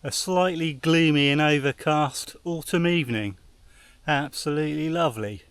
A slightly gloomy and overcast autumn evening. Absolutely lovely.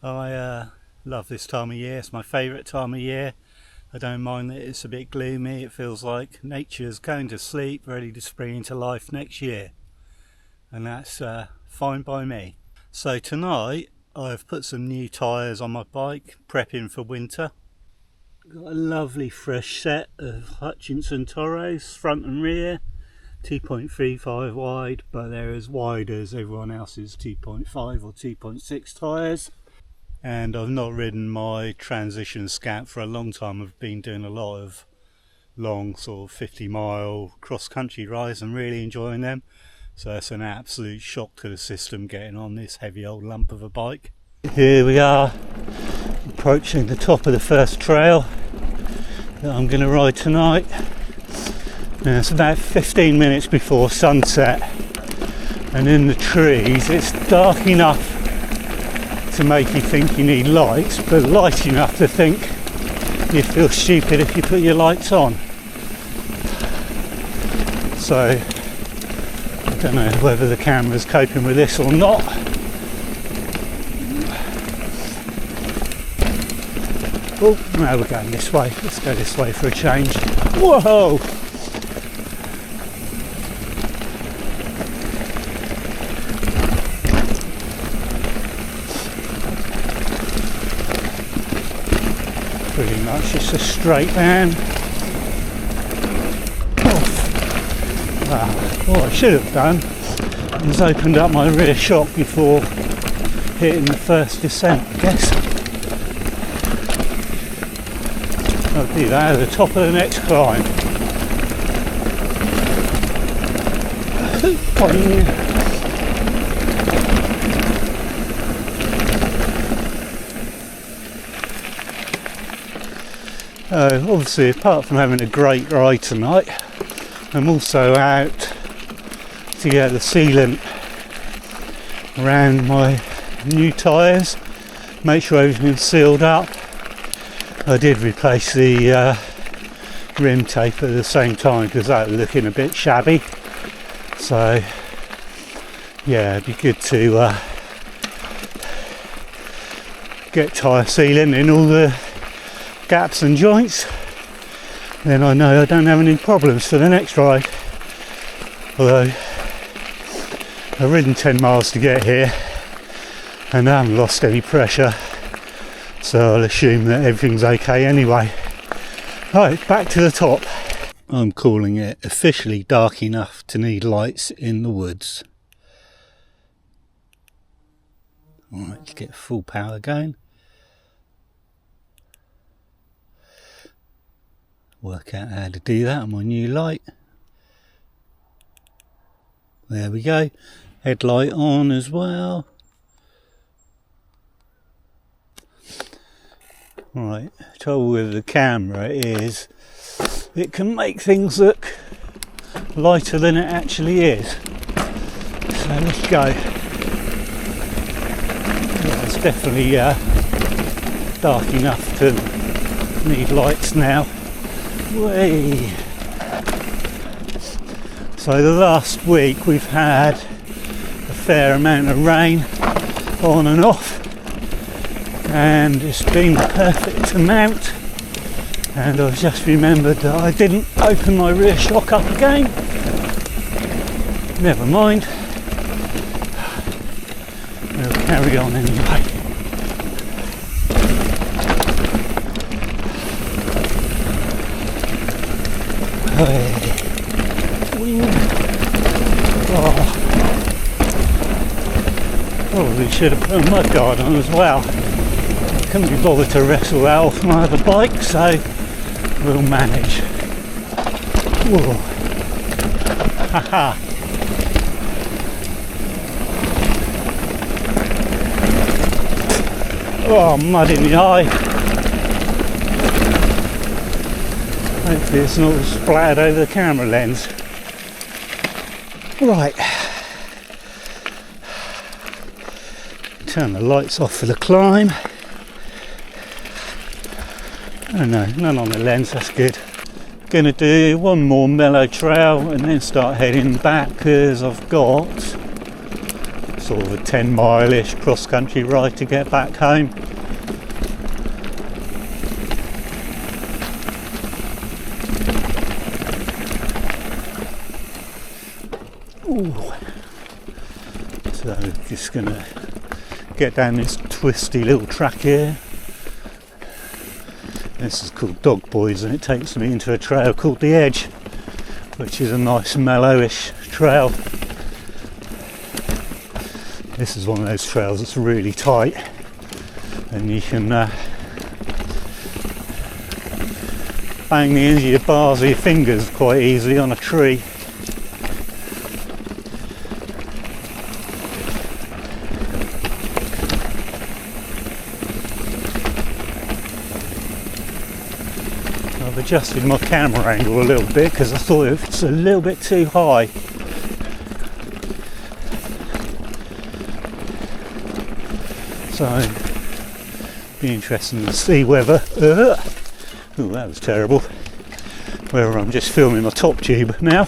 I love this time of year. It's my favourite time of year. I don't mind that it's a bit gloomy. It feels like nature's going to sleep, ready to spring into life next year. And that's fine by me. So tonight I've put some new tyres on my bike, prepping for winter. Got a lovely fresh set of Hutchinson tyres, front and rear. 2.35 wide, but they're as wide as everyone else's 2.5 or 2.6 tyres. And I've not ridden my transition Scout for a long time. I've been doing a lot of long sort of 50-mile cross-country rides and really enjoying them. So it's an absolute shock to the system getting on this heavy old lump of a bike. Here we are, approaching the top of the first trail that I'm going to ride tonight. Now it's about 15 minutes before sunset, and in the trees it's dark enough to make you think you need lights, but light enough to think you feel stupid if you put your lights on. So I don't know whether the camera's coping with this or not. Oh, now we're going this way. Let's go this way for a change. Whoa! Pretty much just a straight down. What I should have done is opened up my rear shock before hitting the first descent, I guess. I'll do that at the top of the next climb. Obviously, apart from having a great ride tonight, I'm also out to get the sealant around my new tyres, make sure everything's sealed up. I did replace the rim tape at the same time because that was looking a bit shabby. So yeah, it'd be good to get tyre sealant in all the gaps and joints. Then I know I don't have any problems for the next ride. Although I've ridden 10 miles to get here and I haven't lost any pressure, so I'll assume that everything's okay anyway. Right, back to the top. I'm calling it officially dark enough to need lights in the woods. Alright, let's get full power going. Work out how to do that on my new light. There we go. Headlight on as well. Right, trouble with the camera is it can make things look lighter than it actually is. So let's go. Yeah, it's definitely dark enough to need lights now. Way. So the last week we've had a fair amount of rain on and off, and it's been the perfect amount, and I've just remembered that I didn't open my rear shock up again. Never mind, we'll carry on anyway. Probably should have put a mud guard on as well. Couldn't be bothered to wrestle that off my other bike, so we'll manage. Whoa. Haha. Oh, mud in the eye. Hopefully it's not splattered over the camera lens. Right. Turn the lights off for the climb. Oh no, none on the lens, that's good. Gonna do one more mellow trail and then start heading back, because I've got sort of a 10-mile-ish cross-country ride to get back home. Ooh. So just gonna get down this twisty little track here. This is called Dog Boys, and it takes me into a trail called The Edge, which is a nice mellowish trail. This is one of those trails that's really tight, and you can bang the ends of your bars with your fingers quite easily on a tree. I've adjusted my camera angle a little bit because I thought it's a little bit too high. So, be interesting to see whether, oh, that was terrible, whether I'm just filming my top tube now.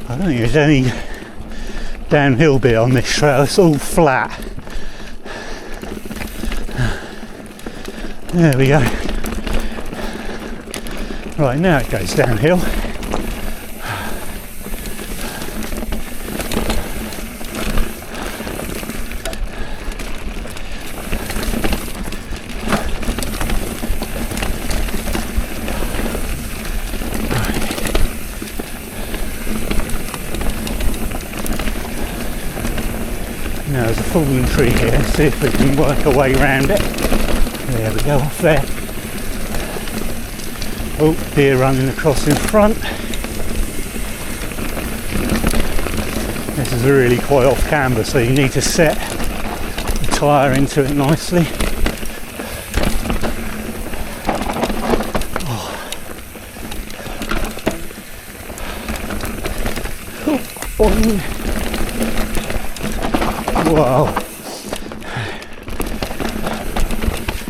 I don't think there's any downhill bit on this trail, it's all flat. There we go. Right, now it goes downhill. Now there's a fallen tree here, let's see if we can work our way around it. There we go, off there. Oh, deer running across in front. This is really quite off camber, so you need to set the tyre into it nicely. Oh. Wow.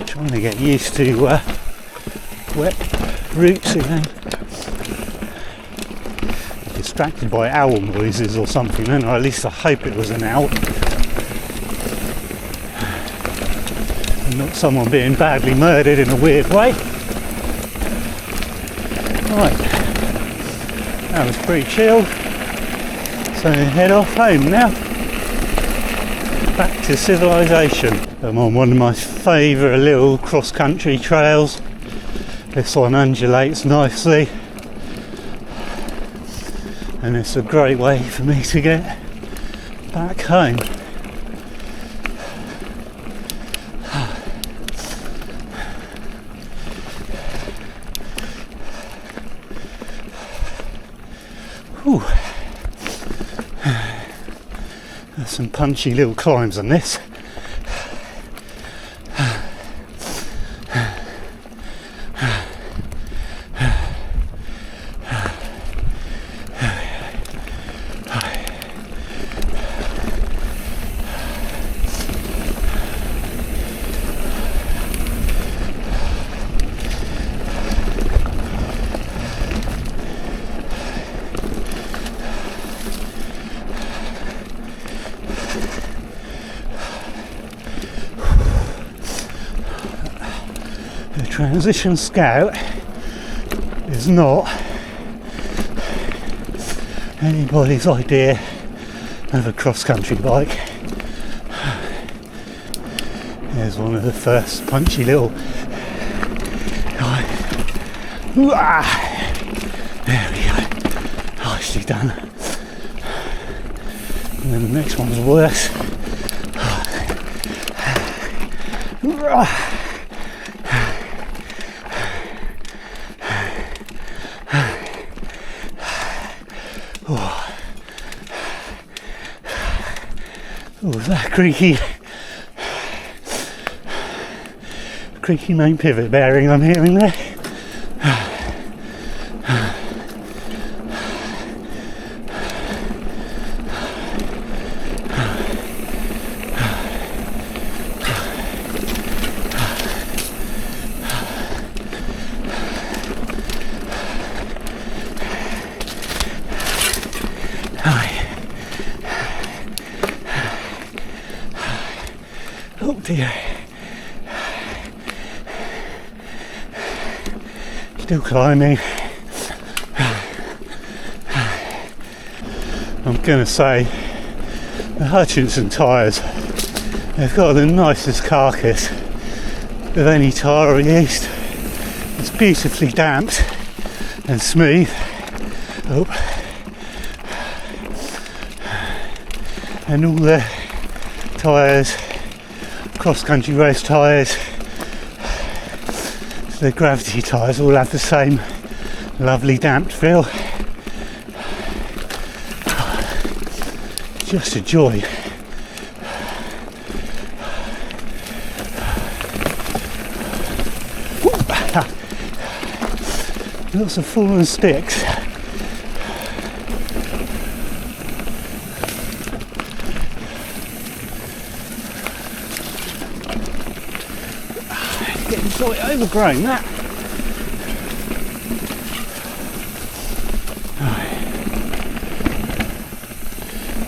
Trying to get used to wet roots again. Distracted by owl noises or something then, or at least I hope it was an owl. And not someone being badly murdered in a weird way. Right. That was pretty chilled. So head off home now. Back to civilization. I'm on one of my favourite little cross-country trails. This one undulates nicely, and it's a great way for me to get back home. Whew. There's some punchy little climbs on this. The Transition Scout is not anybody's idea of a cross-country bike. There's one of the first punchy little... There we go. Nicely done. And then the next one's worse. Oh, that creaky main pivot bearing I'm hearing there. Oh dear. Still climbing. I'm gonna say the Hutchinson tyres, they've got the nicest carcass of any tyre I've used. It's beautifully damped and smooth. Oh. And all the tyres, cross-country race tyres, so the gravity tyres all have the same lovely damped feel. Just a joy. Lots of fallen sticks. Getting slightly overgrown, that.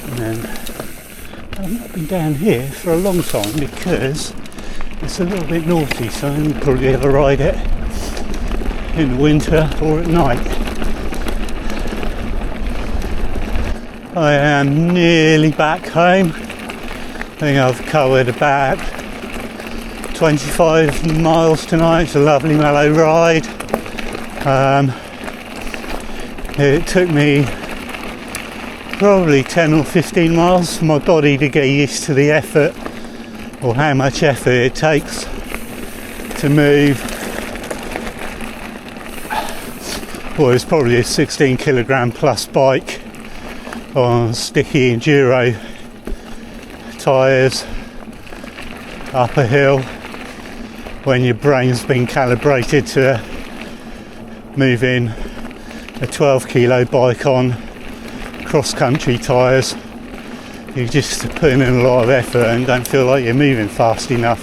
And then I've not been down here for a long time because it's a little bit naughty, so I only probably ever ride it in the winter or at night. I am nearly back home. I think I've covered about 25 miles tonight. It's a lovely mellow ride. It took me probably 10 or 15 miles for my body to get used to the effort, or how much effort it takes to move. Well, it's probably a 16 kilogram plus bike on sticky enduro tyres up a hill when your brain's been calibrated to moving a 12 kilo bike on cross-country tyres. You're just putting in a lot of effort and don't feel like you're moving fast enough,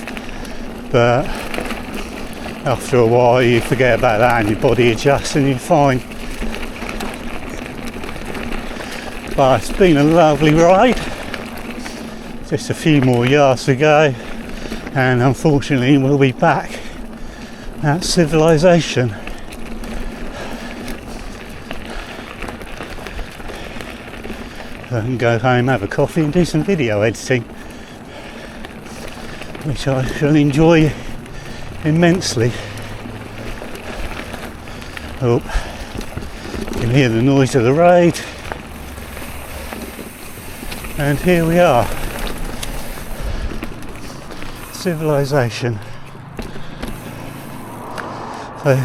but after a while you forget about that and your body adjusts and you're fine. But it's been a lovely ride. Just a few more yards to go and unfortunately we'll be back at civilization. I can go home, have a coffee and do some video editing, which I shall enjoy immensely. Oh, you can hear the noise of the road, and here we are, civilization. So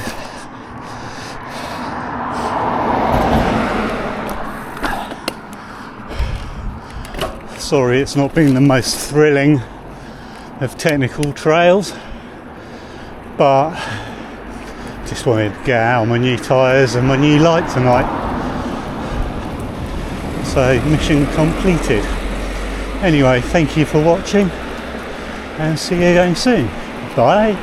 sorry it's not been the most thrilling of technical trails, but just wanted to get out on my new tyres and my new light tonight. So mission completed. Anyway, thank you for watching and see you again soon. Bye.